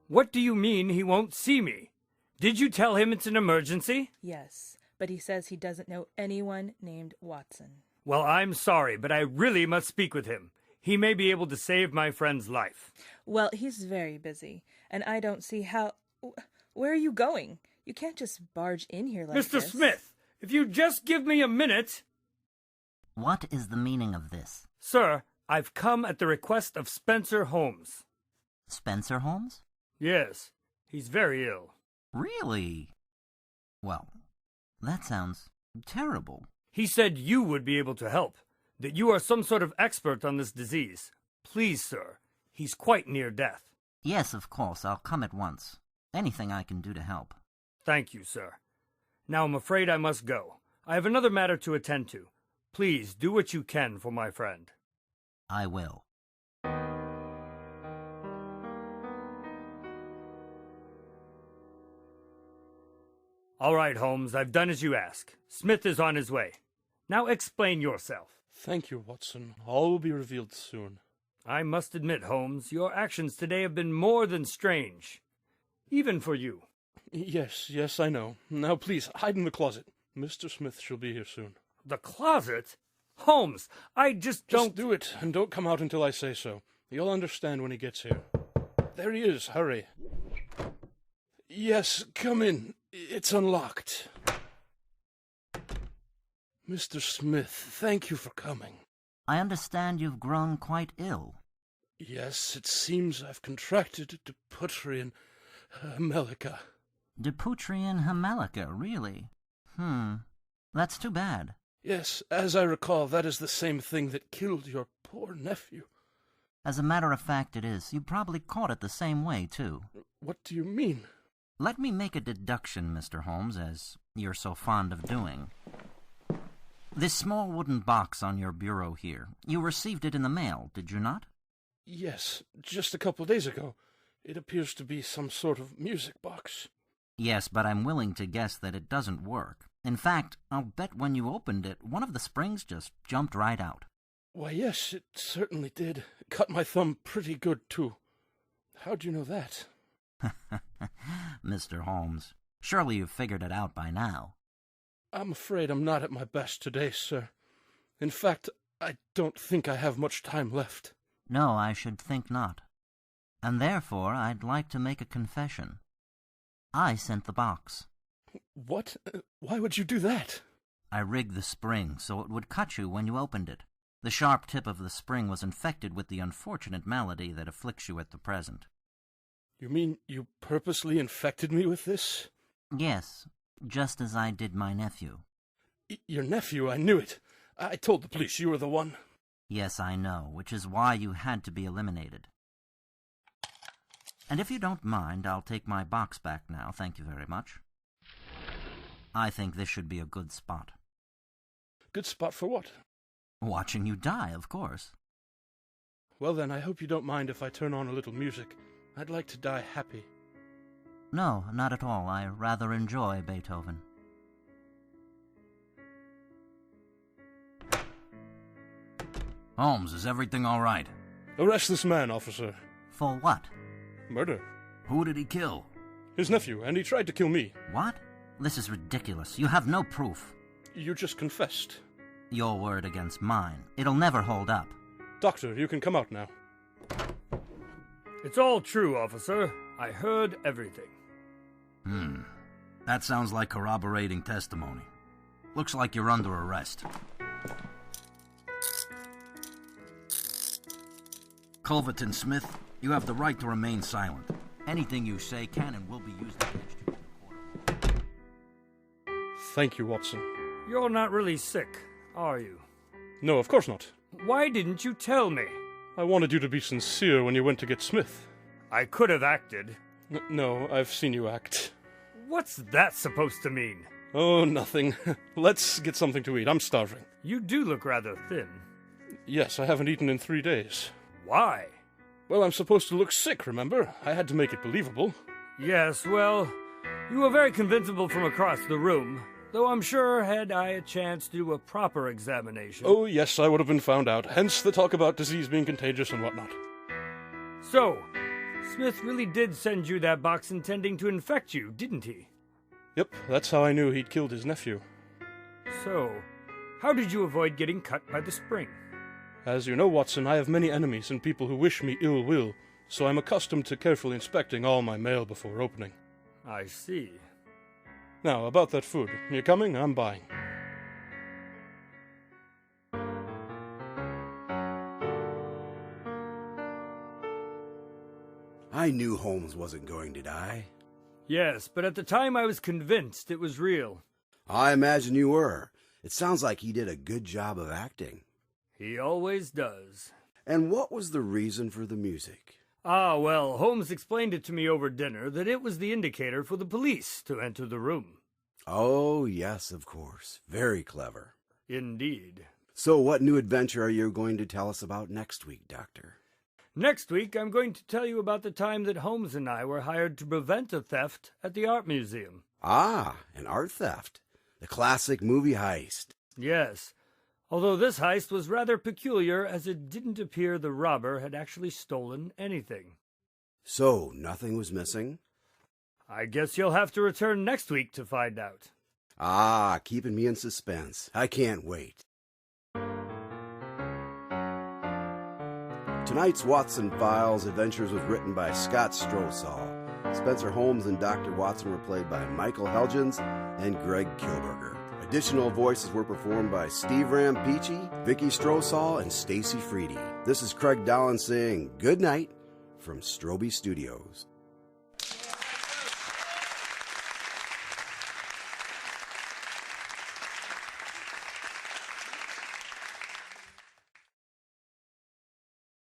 What do you mean he won't see me? Did you tell him it's an emergency? Yes, but he says he doesn't know anyone named Watson. Well, I'm sorry, but I really must speak with him. He may be able to save my friend's life. Well, he's very busy, and I don't see how... Where are you going? You can't just barge in here like Mr. this. Smith, if you just give me a minute... What is the meaning of this? Sir, I've come at the request of Spencer Holmes. Spencer Holmes? Yes, he's very ill. Really? Well, that sounds terrible. He said you would be able to help, that you are some sort of expert on this disease. Please, sir, he's quite near death. Yes, of course, I'll come at once. Anything I can do to help. Thank you, sir. Now I'm afraid I must go. I have another matter to attend to. Please do what you can for my friend. I will. All right, Holmes, I've done as you ask. Smith is on his way. Now explain yourself. Thank you, Watson. All will be revealed soon. I must admit, Holmes, your actions today have been more than strange. Even for you. Yes, I know. Now please, hide in the closet. Mr. Smith shall be here soon. The closet? Holmes, I just don't... Just do it, and don't come out until I say so. You'll understand when he gets here. There he is, hurry. Yes, come in. It's unlocked. Mr. Smith, thank you for coming. I understand you've grown quite ill. Yes, it seems I've contracted Deputrian Hamelica. Deputrian Hamelica, really? That's too bad. Yes, as I recall, that is the same thing that killed your poor nephew. As a matter of fact, it is. You probably caught it the same way, too. What do you mean? Let me make a deduction, Mr. Holmes, as you're so fond of doing. This small wooden box on your bureau here, you received it in the mail, did you not? Yes, just a couple of days ago. It appears to be some sort of music box. Yes, but I'm willing to guess that it doesn't work. In fact, I'll bet when you opened it, one of the springs just jumped right out. Why, yes, it certainly did. It cut my thumb pretty good, too. How'd you know that? Mr. Holmes, surely you've figured it out by now. I'm afraid I'm not at my best today, sir. In fact, I don't think I have much time left. No, I should think not. And therefore I'd like to make a confession. I sent the box. What? Why would you do that? I rigged the spring so it would cut you when you opened it. The sharp tip of the spring was infected with the unfortunate malady that afflicts you at the present. You mean you purposely infected me with this? Yes, just as I did my nephew. Your nephew? I knew it. I told the police you were the one. Yes, I know, which is why you had to be eliminated. And if you don't mind, I'll take my box back now, thank you very much. I think this should be a good spot. Good spot for what? Watching you die, of course. Well then, I hope you don't mind if I turn on a little music. I'd like to die happy. No, not at all. I rather enjoy Beethoven. Holmes, is everything all right? Arrest this man, officer. For what? Murder. Who did he kill? His nephew, and he tried to kill me. What? This is ridiculous. You have no proof. You just confessed. Your word against mine. It'll never hold up. Doctor, you can come out now. It's all true, officer. I heard everything. That sounds like corroborating testimony. Looks like you're under arrest. Culverton Smith, you have the right to remain silent. Anything you say can and will be used against you in the court. Thank you, Watson. You're not really sick, are you? No, of course not. Why didn't you tell me? I wanted you to be sincere when you went to get Smith. I could have acted. No, I've seen you act. What's that supposed to mean? Oh, nothing. Let's get something to eat. I'm starving. You do look rather thin. Yes, I haven't eaten in 3 days. Why? Well, I'm supposed to look sick, remember? I had to make it believable. Yes, well, you were very convincible from across the room, though I'm sure had I a chance to do a proper examination. Oh, yes, I would have been found out. Hence the talk about disease being contagious and whatnot. So, Smith really did send you that box intending to infect you, didn't he? Yep, that's how I knew he'd killed his nephew. So, how did you avoid getting cut by the spring? As you know, Watson, I have many enemies and people who wish me ill will, so I'm accustomed to carefully inspecting all my mail before opening. I see. Now, about that food. You coming? I'm buying. I knew Holmes wasn't going to die. Yes, but at the time I was convinced it was real. I imagine you were. It sounds like he did a good job of acting. He always does. And what was the reason for the music? Well, Holmes explained it to me over dinner that it was the indicator for the police to enter the room. Oh, yes, of course. Very clever. Indeed. So what new adventure are you going to tell us about next week, Doctor? Next week, I'm going to tell you about the time that Holmes and I were hired to prevent a theft at the art museum. Ah, an art theft. The classic movie heist. Yes, although this heist was rather peculiar as it didn't appear the robber had actually stolen anything. So, nothing was missing? I guess you'll have to return next week to find out. Ah, keeping me in suspense. I can't wait. Tonight's Watson Files Adventures was written by Scott Strosahl. Spencer Holmes and Dr. Watson were played by Michael Helgens and Greg Kilberger. Additional voices were performed by Steve Rampici, Vicky Strosahl, and Stacy Freedy. This is Craig Dallin saying good night from Strobe Studios.